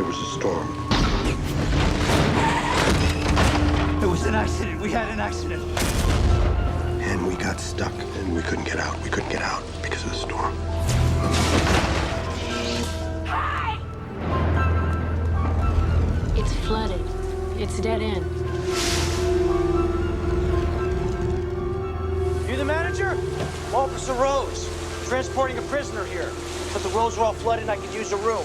there was a storm. It was an accident. We had an accident. And we got stuck, and we couldn't get out. We couldn't get out because of the storm. It's flooded. It's dead end. You the manager? Officer Rose. Transporting a prisoner here. But the roads were all flooded and I could use a room.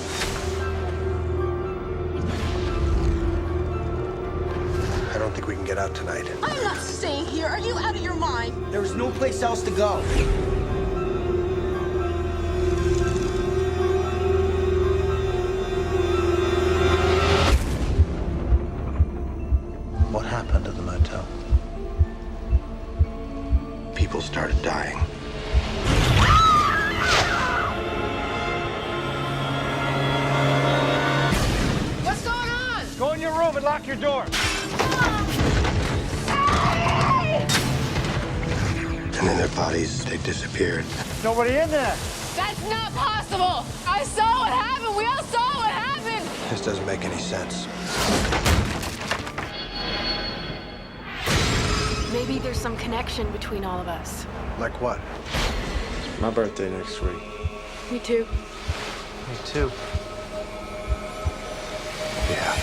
I don't think we can get out tonight. I'm not staying here. Are you out of your mind? There was no place else to go. What happened at the motel? People started dying. What's going on? Go in your room and lock your door. And then their bodies, they disappeared. Nobody in there. That's not possible. I saw what happened. We all saw what happened. This doesn't make any sense. Maybe there's some connection between all of us. Like what? My birthday next week. Me too. Me too. Yeah.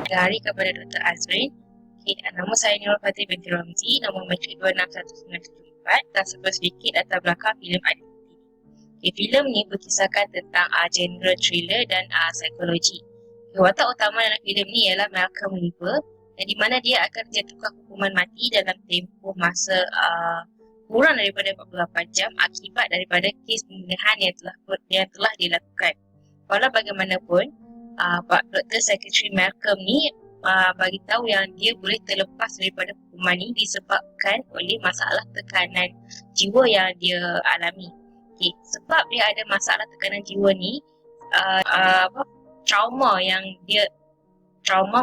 Dari kepada Dr. Azrin. Okay, nama saya Nurul Fatih binti Ramzi, nombor matrik 261974. Dan sebut sedikit latar belakang filem Identity. Okay, filem ni berkisahkan tentang genre thriller dan psikologi. Okay, watak utama dalam filem ni ialah Malcolm Weaver, yang di mana dia akan dijatuhkan hukuman mati dalam tempoh masa kurang daripada 48 jam akibat daripada kes pembunuhan yang telah dilakukan. Walau bagaimanapun, Pak Dr. Secretary Malcolm ni bagi tahu yang dia boleh terlepas daripada hukuman ni disebabkan oleh masalah tekanan jiwa yang dia alami. Okay, sebab dia ada masalah tekanan jiwa ni, trauma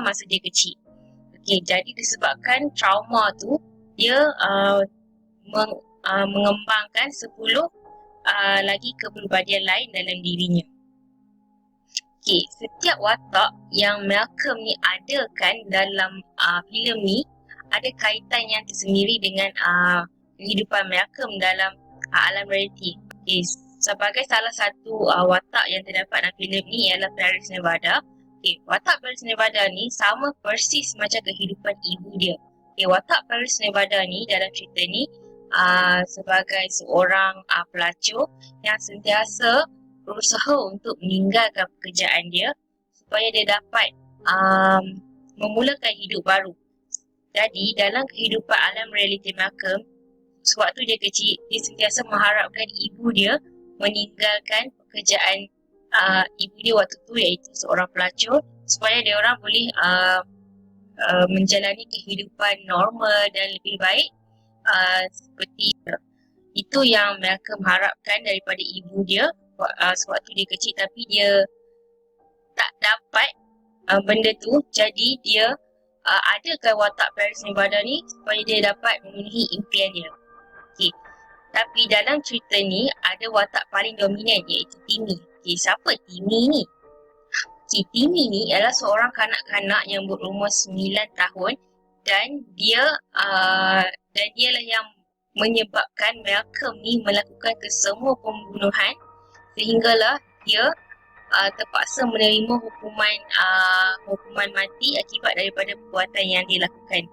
masa dia kecil. Okay, jadi disebabkan trauma tu, dia mengembangkan 10 lagi kepribadian lain dalam dirinya. Okay, setiap watak yang Malcolm ni adakan dalam filem ni ada kaitan yang tersendiri dengan kehidupan Malcolm dalam alam realiti. Okay, sebagai salah satu watak yang terdapat dalam filem ni ialah Paris Nevada. Okay, watak Paris Nevada ni sama persis macam kehidupan ibu dia. Okay, watak Paris Nevada ni dalam cerita ni sebagai seorang pelacur yang sentiasa berusaha untuk meninggalkan pekerjaan dia supaya dia dapat memulakan hidup baru. Jadi dalam kehidupan alam realiti Malcolm, sewaktu dia kecil, dia sentiasa mengharapkan ibu dia meninggalkan pekerjaan ibu dia waktu tu, iaitu seorang pelacur, supaya dia orang boleh menjalani kehidupan normal dan lebih baik seperti itu yang Malcolm harapkan daripada ibu dia sewaktu dia kecil, tapi dia tak dapat benda tu. Jadi dia adakan watak Paris Nevada ni supaya dia dapat memenuhi impian dia. Okay. Tapi dalam cerita ni ada watak paling dominan, iaitu Timmy. Okay, siapa Timmy ni? Okay, Timmy ni adalah seorang kanak-kanak yang berumur 9 tahun dan dialah yang menyebabkan Malcolm ni melakukan kesemua pembunuhan sehinggalah dia terpaksa menerima hukuman mati akibat daripada perbuatan yang dia lakukan.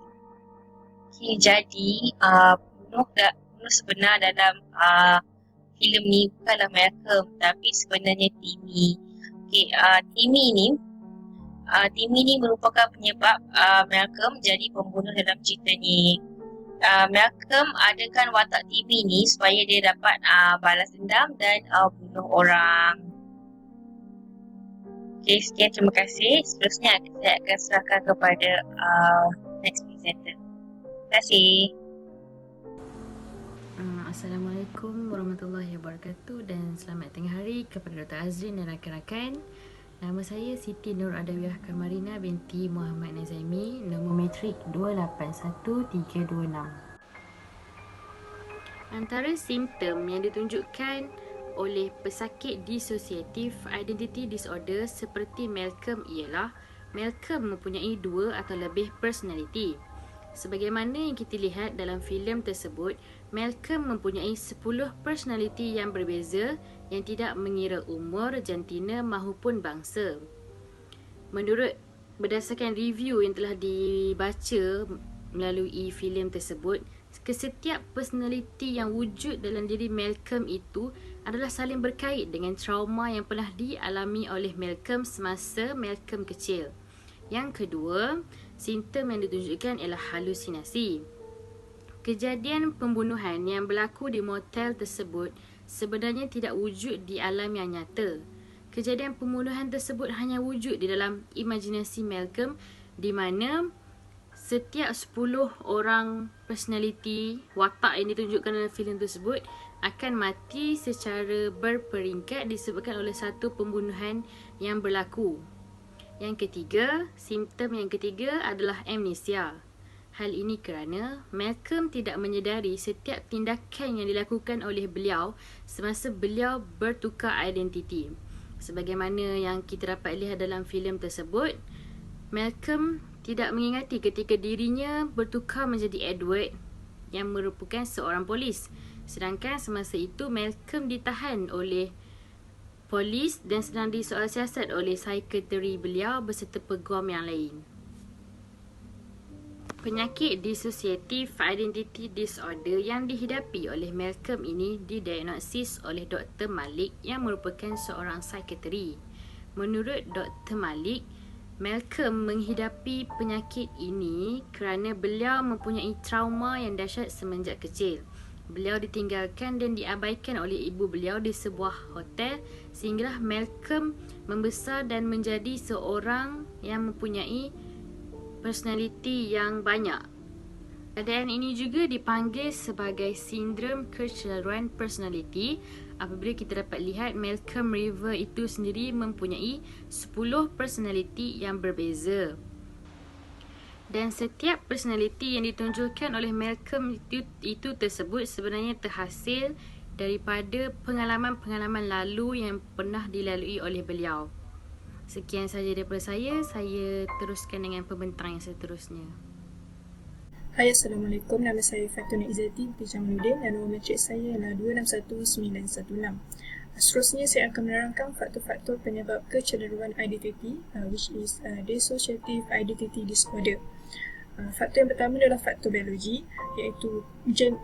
Okay, jadi bunuh sebenar dalam filem ni bukanlah Malcolm, tapi sebenarnya Timmy. Okay, Timmy ni merupakan penyebab Malcolm jadi pembunuh dalam cerita ni. Malcolm adakan watak Timmy ni supaya dia dapat balas dendam dan bunuh orang. Okay, sekian, terima kasih. Seterusnya saya akan serahkan kepada next presenter. Terima kasih. Assalamualaikum warahmatullahi wabarakatuh dan selamat tengah hari kepada Dr. Azrin dan rakan-rakan. Nama saya Siti Nur Adawiyah Kamarina binti Muhammad Nazaimi, nombor matrik 281326. Antara simptom yang ditunjukkan oleh pesakit dissociative identity disorder seperti Malcolm ialah Malcolm mempunyai 2 atau lebih personality. Sebagaimana yang kita lihat dalam filem tersebut, Malcolm mempunyai 10 personality yang berbeza yang tidak mengira umur, jantina maupun bangsa. Berdasarkan review yang telah dibaca melalui filem tersebut, kesetiap personality yang wujud dalam diri Malcolm itu adalah saling berkait dengan trauma yang pernah dialami oleh Malcolm semasa Malcolm kecil. Yang kedua, simptom yang ditunjukkan ialah halusinasi. Kejadian pembunuhan yang berlaku di motel tersebut sebenarnya tidak wujud di alam yang nyata. Kejadian pembunuhan tersebut hanya wujud di dalam imajinasi Malcolm, di mana setiap 10 orang personality watak yang ditunjukkan dalam filem tersebut akan mati secara berperingkat disebabkan oleh satu pembunuhan yang berlaku. Yang ketiga, simptom yang ketiga adalah amnesia. Hal ini kerana Malcolm tidak menyedari setiap tindakan yang dilakukan oleh beliau semasa beliau bertukar identiti. Sebagaimana yang kita dapat lihat dalam filem tersebut, Malcolm tidak mengingati ketika dirinya bertukar menjadi Edward yang merupakan seorang polis. Sedangkan semasa itu Malcolm ditahan oleh polis dan sedang disoal siasat oleh sekretari beliau beserta peguam yang lain. Penyakit dissociative identity disorder yang dihidapi oleh Malcolm ini didiagnosis oleh Dr. Malik yang merupakan seorang sekretari. Menurut Dr. Malik, Malcolm menghidapi penyakit ini kerana beliau mempunyai trauma yang dahsyat semenjak kecil. Beliau ditinggalkan dan diabaikan oleh ibu beliau di sebuah hotel sehinggalah Malcolm membesar dan menjadi seorang yang mempunyai personality yang banyak. Keadaan ini juga dipanggil sebagai sindrom keseluruhan personality apabila kita dapat lihat Malcolm River itu sendiri mempunyai 10 personality yang berbeza. Dan setiap personality yang ditunjukkan oleh Malcolm itu tersebut sebenarnya terhasil daripada pengalaman-pengalaman lalu yang pernah dilalui oleh beliau. Sekian sahaja daripada saya teruskan dengan pembentang yang seterusnya. Hai, Assalamualaikum. Nama saya Fatuna Izzati binti Jamaluddin dan nombor matrik saya adalah 261916. Seterusnya saya akan menerangkan faktor-faktor penyebab kecenderungan identiti which is dissociative identity disorder. Faktor yang pertama adalah faktor biologi iaitu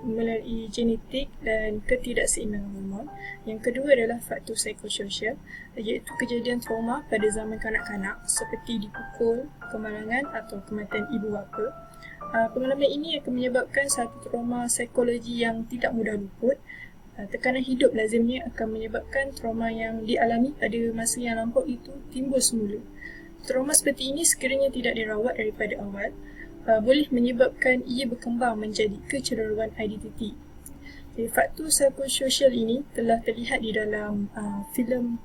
melalui genetik dan ketidakseimbangan hormon. Yang kedua adalah faktor psikososial iaitu kejadian trauma pada zaman kanak-kanak seperti dipukul, kemalangan atau kematian ibu bapa. Pengalaman ini akan menyebabkan satu trauma psikologi yang tidak mudah luput. Tekanan hidup lazimnya akan menyebabkan trauma yang dialami pada masa yang lampau itu timbul semula. Trauma seperti ini sekiranya tidak dirawat daripada awal, boleh menyebabkan ia berkembang menjadi kecenderungan identiti. Faktor psikososial ini telah terlihat di dalam filem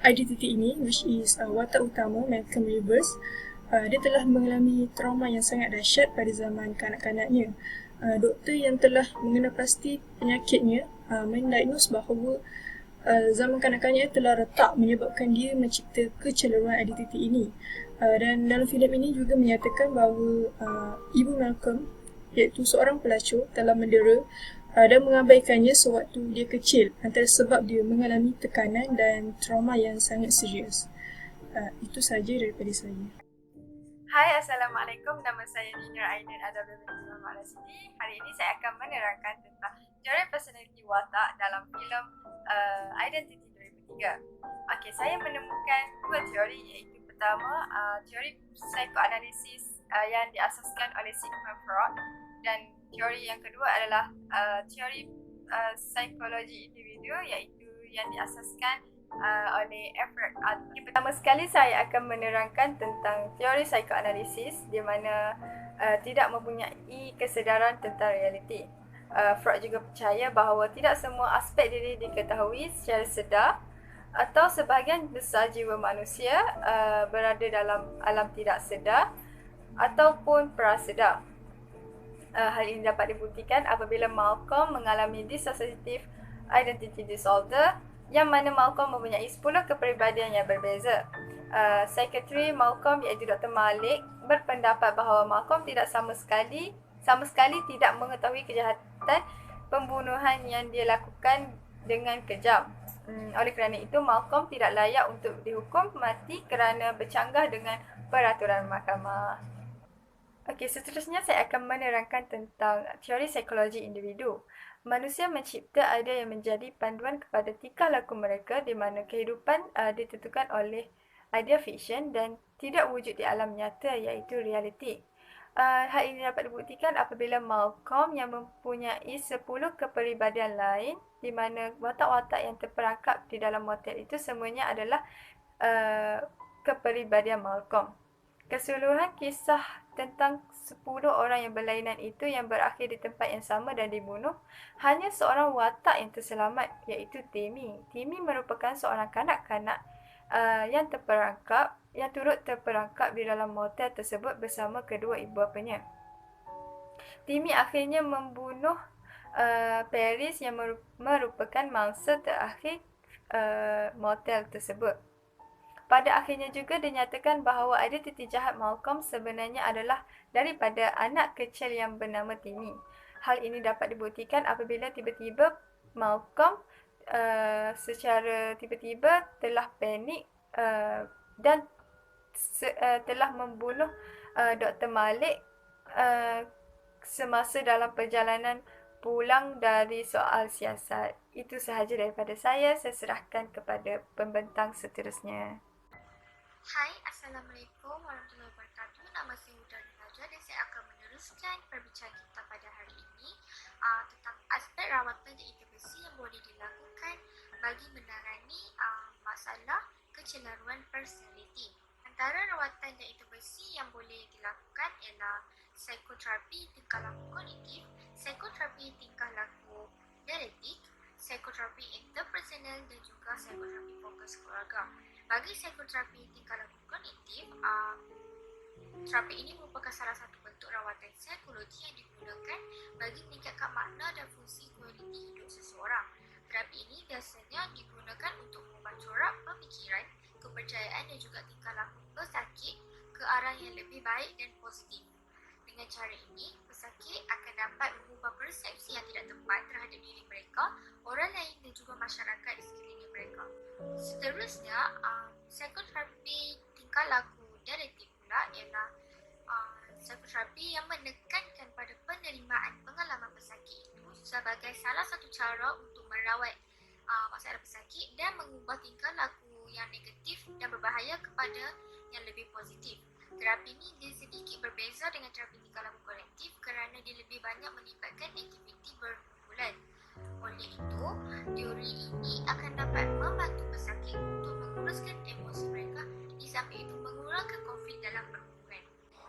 identiti ini which is watak utama Malcolm Rivers. Dia telah mengalami trauma yang sangat dahsyat pada zaman kanak-kanaknya. Doktor yang telah mengenal pasti penyakitnya mendiagnos bahawa zaman kanak-kanaknya telah retak menyebabkan dia mencipta kecenderungan identiti ini. Dan dalam filem ini juga menyatakan bahawa ibu Malcolm iaitu seorang pelacur telah mendera dan mengabaikannya sewaktu dia kecil antara sebab dia mengalami tekanan dan trauma yang sangat serius. Itu sahaja daripada saya. Hai, Assalamualaikum. Nama saya Nina Ainin Adabia binti Muhammad Nasidi. Hari ini saya akan menerangkan tentang teori personality watak dalam filem Identity 2003. Okey, saya menemukan dua teori iaitu pertama teori psikoanalisis yang diasaskan oleh Sigmund Freud dan teori yang kedua adalah teori psikologi individu iaitu yang diasaskan oleh Everett Adler. Pertama sekali saya akan menerangkan tentang teori psikoanalisis di mana tidak mempunyai kesedaran tentang realiti. Freud juga percaya bahawa tidak semua aspek diri diketahui secara sedar atau sebahagian besar jiwa manusia berada dalam alam tidak sedar ataupun prasedar. Hal ini dapat dibuktikan apabila Malcolm mengalami dissociative identity disorder yang mana Malcolm mempunyai 10 kepribadian yang berbeza. Psikiatri Malcolm iaitu Dr. Malik berpendapat bahawa Malcolm sama sekali tidak mengetahui kejahatan pembunuhan yang dia lakukan dengan kejam. Oleh kerana itu, Malcolm tidak layak untuk dihukum mati kerana bercanggah dengan peraturan mahkamah. Okey, seterusnya saya akan menerangkan tentang teori psikologi individu. Manusia mencipta idea yang menjadi panduan kepada tingkah laku mereka di mana kehidupan ditentukan oleh idea fiction dan tidak wujud di alam nyata iaitu realiti. Hal ini dapat dibuktikan apabila Malcolm yang mempunyai 10 kepribadian lain di mana watak-watak yang terperangkap di dalam motel itu semuanya adalah kepribadian Malcolm. Keseluruhan kisah tentang 10 orang yang berlainan itu yang berakhir di tempat yang sama dan dibunuh, hanya seorang watak yang terselamat iaitu Timmy. Timmy merupakan seorang kanak-kanak yang turut terperangkap di dalam motel tersebut bersama kedua ibu bapanya. Timmy akhirnya membunuh Paris yang merupakan mangsa terakhir motel tersebut. Pada akhirnya juga dinyatakan bahawa identiti jahat Malcolm sebenarnya adalah daripada anak kecil yang bernama Timmy. Hal ini dapat dibuktikan apabila tiba-tiba Malcolm secara tiba-tiba telah panik dan telah membunuh Dr. Malik semasa dalam perjalanan pulang dari soal siasat. Itu sahaja daripada saya serahkan kepada pembentang seterusnya. Hai, Assalamualaikum warahmatullahi wabarakatuh. Nama saya Huda Naja dan saya akan meneruskan perbincangan kita pada hari ini tentang aspek rawatan dan intervensi yang boleh dilakukan bagi menangani masalah kecelaruan personality. Antara rawatan dan intervensi yang boleh dilakukan ialah psikoterapi tingkah laku kognitif, psikoterapi tingkah laku dialektik, psikoterapi interpersonal dan juga psikoterapi fokus keluarga. Bagi psikoterapi tingkah laku kognitif, terapi ini merupakan salah satu bentuk rawatan psikologi yang digunakan bagi meningkatkan makna dan fungsi kualiti hidup seseorang. Terapi ini biasanya digunakan untuk mengubah corak pemikiran, kepercayaan dan juga tingkah laku pesakit ke arah yang lebih baik dan positif. Dengan cara ini, pesakit akan dapat mengubah persepsi yang tidak tepat terhadap diri mereka, orang lain dan juga masyarakat di sekeliling mereka. Seterusnya, psikoterapi tingkah laku dialektik pula ialah psikoterapi yang menekankan pada penerimaan pengalaman pesakit itu sebagai salah satu cara untuk merawat masalah pesakit dan mengubah tingkah laku yang negatif dan berbahaya kepada yang lebih positif. Terapi ini dia sedikit berbeza dengan terapi tingkah laku kolektif kerana dia lebih banyak melibatkan aktiviti berkumpulan. Oleh itu, teori ini akan dapat membantu pesakit untuk menguruskan emosi mereka di samping itu mengurangkan konflik dalam perhubungan.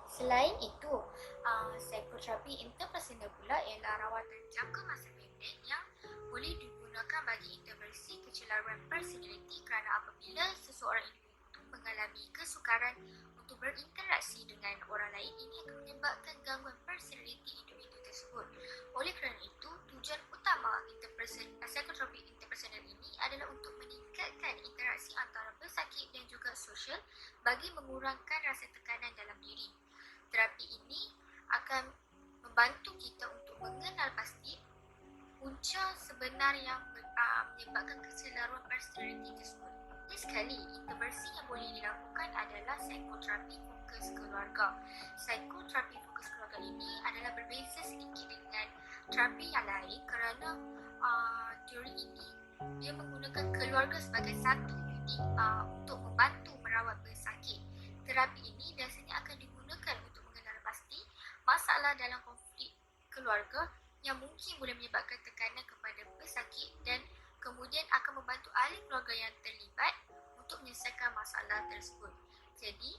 Selain itu, psikoterapi interpersonal pula ialah rawatan jangka masa pendek yang boleh digunakan bagi intervensi kecelaruan personality kerana apabila seseorang individu mengalami kesukaran untuk berinteraksi dengan orang lain, ini akan menyebabkan gangguan personality individu tersebut. Oleh kerana itu, tujuan utama psikoterapi interpersonal ini adalah untuk meningkatkan interaksi antara pesakit dan juga sosial bagi mengurangkan rasa tekanan dalam diri. Terapi ini akan membantu kita untuk mengenal pasti punca sebenar yang menyebabkan kecelaruan personality tersebut. Lagi sekali, intervensi yang boleh dilakukan adalah psikoterapi fokus keluarga. Psikoterapi fokus keluarga ini adalah berbeza sedikit dengan terapi yang lain kerana teori ini dia menggunakan keluarga sebagai satu unit untuk membantu merawat pesakit. Terapi ini biasanya akan digunakan untuk mengenal pasti masalah dalam konflik keluarga yang mungkin boleh menyebabkan tekanan kepada pesakit dan kemudian akan membantu ahli keluarga yang terlibat untuk menyelesaikan masalah tersebut. Jadi,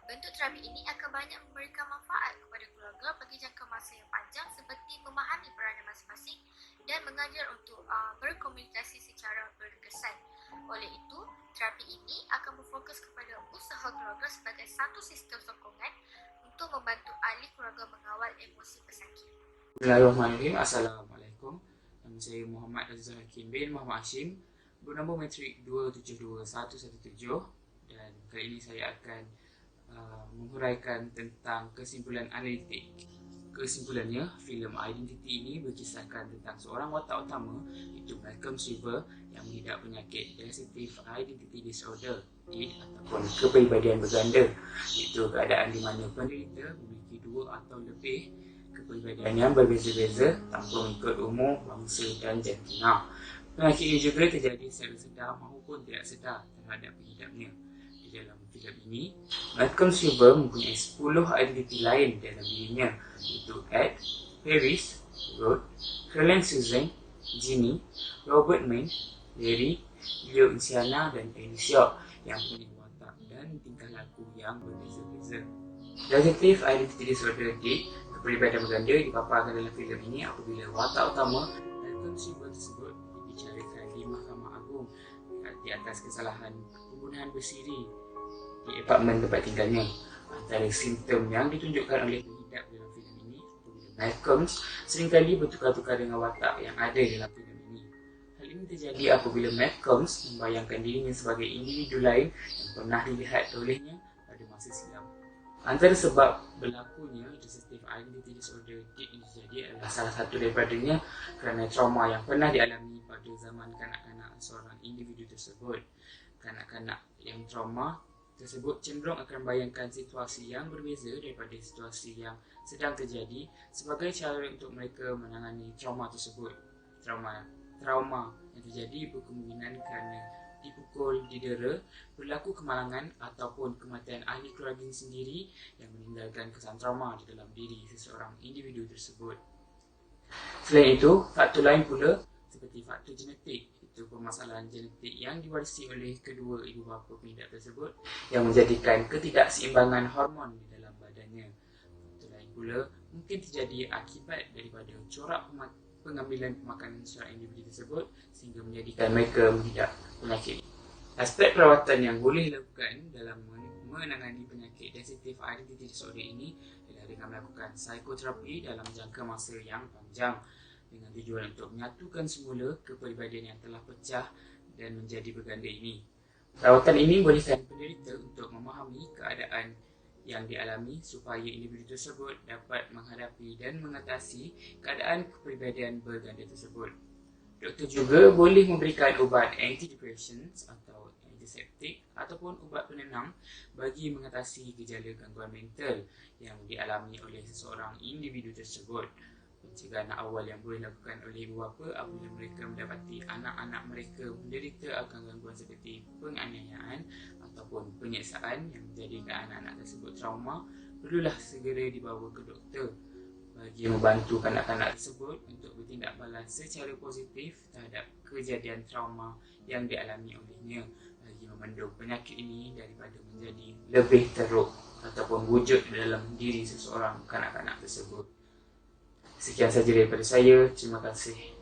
bentuk terapi ini akan banyak memberikan manfaat kepada keluarga bagi jangka masa yang panjang seperti memahami peranan masing-masing dan mengajar untuk berkomunikasi secara berkesan. Oleh itu, terapi ini akan berfokus kepada usaha keluarga sebagai satu sistem sokongan untuk membantu ahli keluarga mengawal emosi pesakit. Bismillahirrahmanirrahim. Assalamualaikum. Nama saya Muhammad Azizul Hakim bin Muhammad Hashim, bernombor matrik 2721117, dan kali ini saya akan menghuraikan tentang kesimpulan analitik. Kesimpulannya, filem Identity ini berkisahkan tentang seorang watak utama iaitu Malcolm Shriver yang mengidap penyakit Dissociative Identity Disorder ataupun kepribadian berganda, iaitu keadaan di mana penderita memiliki dua atau lebih kepribadian yang berbeza-beza tanpa mengikut umur, bangsa dan jantina. Penyakit ini juga terjadi secara sedar maupun tidak sedar terhadap pengidapnya. Di dalam filem ini, Malcolm Shriver mempunyai 10 identiti lain dalam dirinya, iaitu Ed, Paris, Rod, Helen Susan, Ginny, Robert Mann, Larry, Leo Insiana dan Alicia yang punya watak dan tingkah laku yang berbeza-beza. Dissociative Identity Disorder D, kepribadian berganda, dipaparkan dalam filem ini apabila watak utama Malcolm Shriver tersebut dibicarakan di Mahkamah Agung di atas kesalahan pembunuhan bersiri di apartmen tempat tinggalnya. Antara simptom yang ditunjukkan oleh pengidap dalam filem ini apabila Malcolm seringkali bertukar-tukar dengan watak yang ada dalam filem ini. Hal ini terjadi apabila Malcolm membayangkan dirinya sebagai individu lain yang pernah dilihat olehnya pada masa silam. Antara sebab berlakunya Dissociative Identity Disorder ini terjadi adalah salah satu daripadanya kerana trauma yang pernah dialami pada zaman kanak-kanak seorang individu tersebut. Kanak-kanak yang trauma tersebut cenderung akan membayangkan situasi yang berbeza daripada situasi yang sedang terjadi sebagai cara untuk mereka menangani trauma tersebut. Trauma yang terjadi berkemungkinan kerana dipukul, didera, berlaku kemalangan ataupun kematian ahli keluarga sendiri yang meninggalkan kesan trauma di dalam diri seseorang individu tersebut. Selain itu, faktor lain pula seperti faktor genetik, itu permasalahan genetik yang diwarisi oleh kedua ibu bapa pengidap tersebut yang menjadikan ketidakseimbangan hormon di dalam badannya. Faktor lain pula mungkin terjadi akibat daripada corak pengambilan pemakanan seorang individu tersebut sehingga menjadikan mereka mengidap penyakit. Aspek perawatan yang boleh dilakukan dalam menangani penyakit Dissociative Identity Disorder ini adalah dengan melakukan psikoterapi dalam jangka masa yang panjang dengan tujuan untuk menyatukan semula kepribadian yang telah pecah dan menjadi berganda ini. Perawatan ini membolehkan penderita untuk memahami keadaan yang dialami supaya individu tersebut dapat menghadapi dan mengatasi keadaan kepribadian berganda tersebut. Doktor juga boleh memberikan ubat antidepressants atau antiseptik ataupun ubat penenang bagi mengatasi gejala gangguan mental yang dialami oleh seseorang individu tersebut. Pencegahan awal yang boleh dilakukan oleh ibu bapa apabila mereka mendapati anak-anak mereka menderita akan gangguan seperti penganiayaan ataupun penyiksaan yang menjadikan anak-anak tersebut trauma, perlulah segera dibawa ke doktor bagi membantu kanak-kanak tersebut untuk bertindak balas secara positif terhadap kejadian trauma yang dialami olehnya bagi memendung penyakit ini daripada menjadi lebih teruk ataupun wujud dalam diri seseorang kanak-kanak tersebut. Sekian sahaja daripada saya. Terima kasih.